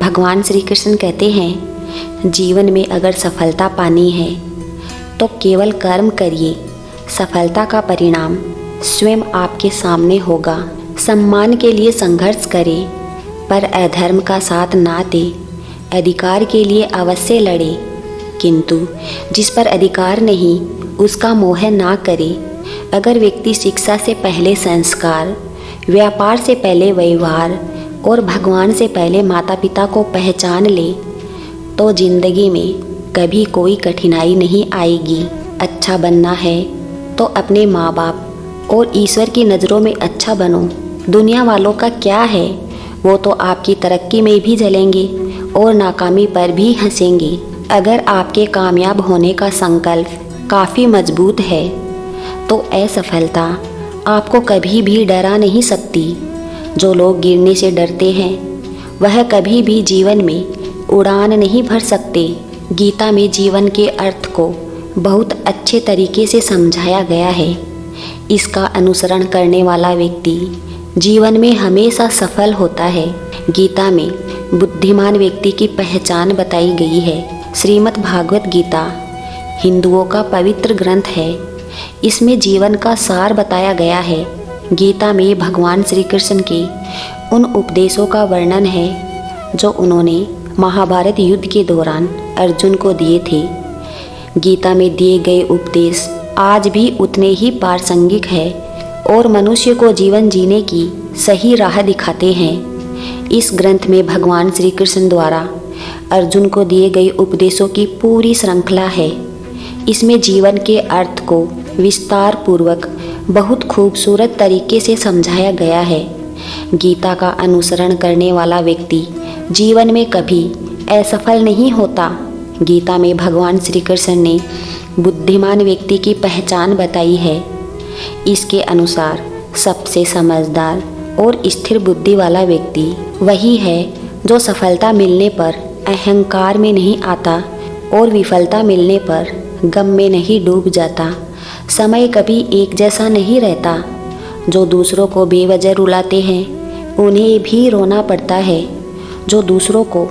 भगवान श्री कृष्ण कहते हैं, जीवन में अगर सफलता पानी है तो केवल कर्म करिए, सफलता का परिणाम स्वयं आपके सामने होगा। सम्मान के लिए संघर्ष करें पर अधर्म का साथ ना दे। अधिकार के लिए अवश्य लड़े किंतु जिस पर अधिकार नहीं उसका मोह ना करे। अगर व्यक्ति शिक्षा से पहले संस्कार, व्यापार से पहले व्यवहार और भगवान से पहले माता पिता को पहचान ले तो जिंदगी में कभी कोई कठिनाई नहीं आएगी। अच्छा बनना है तो अपने माँ बाप और ईश्वर की नज़रों में अच्छा बनो। दुनिया वालों का क्या है, वो तो आपकी तरक्की में भी जलेंगे और नाकामी पर भी हंसेंगे। अगर आपके कामयाब होने का संकल्प काफ़ी मजबूत है तो असफलता आपको कभी भी डरा नहीं सकती। जो लोग गिरने से डरते हैं वह कभी भी जीवन में उड़ान नहीं भर सकते। गीता में जीवन के अर्थ को बहुत अच्छे तरीके से समझाया गया है। इसका अनुसरण करने वाला व्यक्ति जीवन में हमेशा सफल होता है। गीता में बुद्धिमान व्यक्ति की पहचान बताई गई है। श्रीमद् भागवत गीता हिंदुओं का पवित्र ग्रंथ है। इसमें जीवन का सार बताया गया है। गीता में भगवान श्री कृष्ण के उन उपदेशों का वर्णन है जो उन्होंने महाभारत युद्ध के दौरान अर्जुन को दिए थे। गीता में दिए गए उपदेश आज भी उतने ही प्रासंगिक है और मनुष्य को जीवन जीने की सही राह दिखाते हैं। इस ग्रंथ में भगवान श्री कृष्ण द्वारा अर्जुन को दिए गए उपदेशों की पूरी श्रृंखला है। इसमें जीवन के अर्थ को विस्तार पूर्वक बहुत खूबसूरत तरीके से समझाया गया है। गीता का अनुसरण करने वाला व्यक्ति जीवन में कभी असफल नहीं होता। गीता में भगवान श्री कृष्ण ने बुद्धिमान व्यक्ति की पहचान बताई है। इसके अनुसार सबसे समझदार और स्थिर बुद्धि वाला व्यक्ति वही है जो सफलता मिलने पर अहंकार में नहीं आता और विफलता मिलने पर गम में नहीं डूब जाता। समय कभी एक जैसा नहीं रहता। जो दूसरों को बेवजह रुलाते हैं उन्हें भी रोना पड़ता है। जो दूसरों को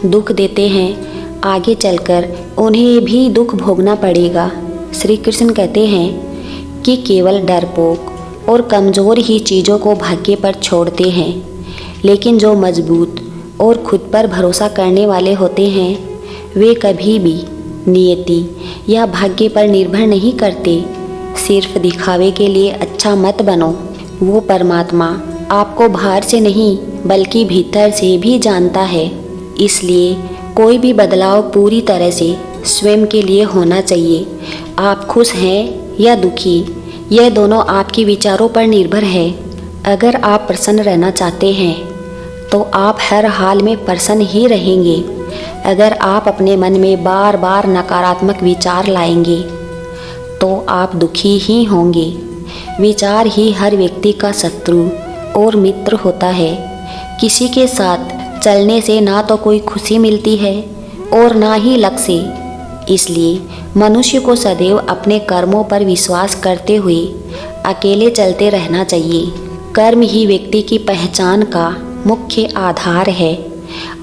दुख देते हैं आगे चलकर उन्हें भी दुख भोगना पड़ेगा। श्री कृष्ण कहते हैं कि केवल डरपोक और कमज़ोर ही चीज़ों को भाग्य पर छोड़ते हैं, लेकिन जो मजबूत और खुद पर भरोसा करने वाले होते हैं वे कभी भी नियति या भाग्य पर निर्भर नहीं करते। सिर्फ दिखावे के लिए अच्छा मत बनो। वो परमात्मा आपको बाहर से नहीं बल्कि भीतर से भी जानता है। इसलिए कोई भी बदलाव पूरी तरह से स्वयं के लिए होना चाहिए। आप खुश हैं या दुखी, यह दोनों आपके विचारों पर निर्भर है। अगर आप प्रसन्न रहना चाहते हैं तो आप हर हाल में प्रसन्न ही रहेंगे। अगर आप अपने मन में बार बार नकारात्मक विचार लाएंगे तो आप दुखी ही होंगे। विचार ही हर व्यक्ति का शत्रु और मित्र होता है। किसी के साथ चलने से ना तो कोई खुशी मिलती है और ना ही लक्ष्य। इसलिए मनुष्य को सदैव अपने कर्मों पर विश्वास करते हुए अकेले चलते रहना चाहिए। कर्म ही व्यक्ति की पहचान का मुख्य आधार है।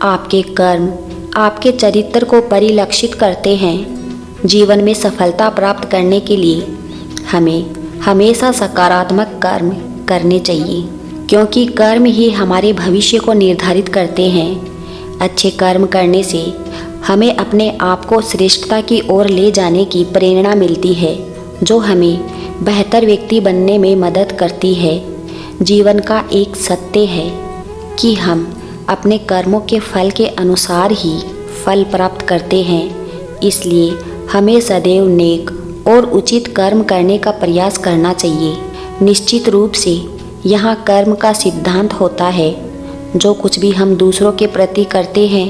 आपके कर्म आपके चरित्र को परिलक्षित करते हैं। जीवन में सफलता प्राप्त करने के लिए हमें हमेशा सकारात्मक कर्म करने चाहिए, क्योंकि कर्म ही हमारे भविष्य को निर्धारित करते हैं। अच्छे कर्म करने से हमें अपने आप को श्रेष्ठता की ओर ले जाने की प्रेरणा मिलती है, जो हमें बेहतर व्यक्ति बनने में मदद करती है। जीवन का एक सत्य है कि हम अपने कर्मों के फल के अनुसार ही फल प्राप्त करते हैं। इसलिए हमें सदैव नेक और उचित कर्म करने का प्रयास करना चाहिए। निश्चित रूप से यहाँ कर्म का सिद्धांत होता है। जो कुछ भी हम दूसरों के प्रति करते हैं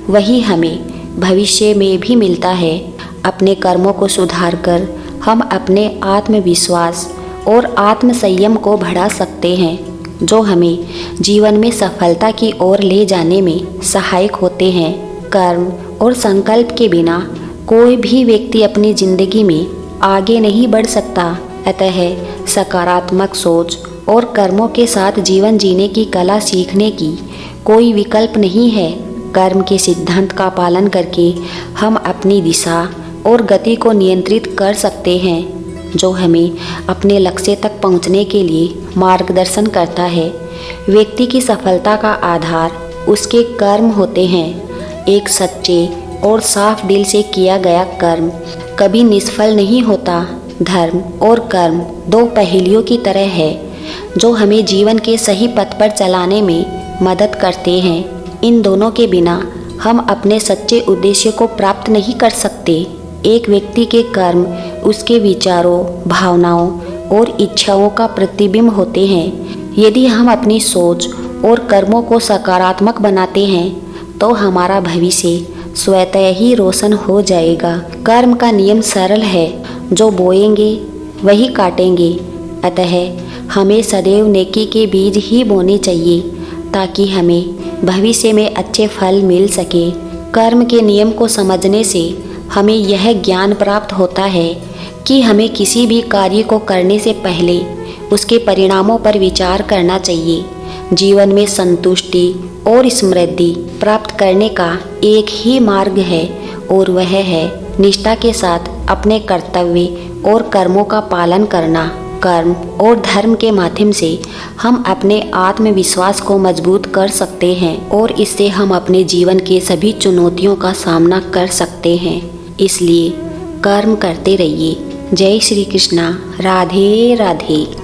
वही हमें भविष्य में भी मिलता है। अपने कर्मों को सुधार कर हम अपने आत्मविश्वास और आत्मसंयम को बढ़ा सकते हैं, जो हमें जीवन में सफलता की ओर ले जाने में सहायक होते हैं। कर्म और संकल्प के बिना कोई भी व्यक्ति अपनी जिंदगी में आगे नहीं बढ़ सकता। अतः सकारात्मक सोच और कर्मों के साथ जीवन जीने की कला सीखने की कोई विकल्प नहीं है। कर्म के सिद्धांत का पालन करके हम अपनी दिशा और गति को नियंत्रित कर सकते हैं, जो हमें अपने लक्ष्य तक पहुंचने के लिए मार्गदर्शन करता है। व्यक्ति की सफलता का आधार उसके कर्म होते हैं। एक सच्चे और साफ दिल से किया गया कर्म कभी निष्फल नहीं होता। धर्म और कर्म दो पहेलियों की तरह है जो हमें जीवन के सही पथ पर चलाने में मदद करते हैं। इन दोनों के बिना हम अपने सच्चे उद्देश्य को प्राप्त नहीं कर सकते। एक व्यक्ति के कर्म उसके विचारों, भावनाओं और इच्छाओं का प्रतिबिंब होते हैं। यदि हम अपनी सोच और कर्मों को सकारात्मक बनाते हैं तो हमारा भविष्य स्वतः ही रोशन हो जाएगा। कर्म का नियम सरल है, जो बोएंगे वही काटेंगे। अतः हमें सदैव नेकी के बीज ही बोने चाहिए ताकि हमें भविष्य में अच्छे फल मिल सके। कर्म के नियम को समझने से हमें यह ज्ञान प्राप्त होता है कि हमें किसी भी कार्य को करने से पहले उसके परिणामों पर विचार करना चाहिए। जीवन में संतुष्टि और समृद्धि प्राप्त करने का एक ही मार्ग है और वह है निष्ठा के साथ अपने कर्तव्य और कर्मों का पालन करना। कर्म और धर्म के माध्यम से हम अपने आत्मविश्वास को मजबूत कर सकते हैं और इससे हम अपने जीवन के सभी चुनौतियों का सामना कर सकते हैं। इसलिए कर्म करते रहिए। जय श्री कृष्णा। राधे राधे।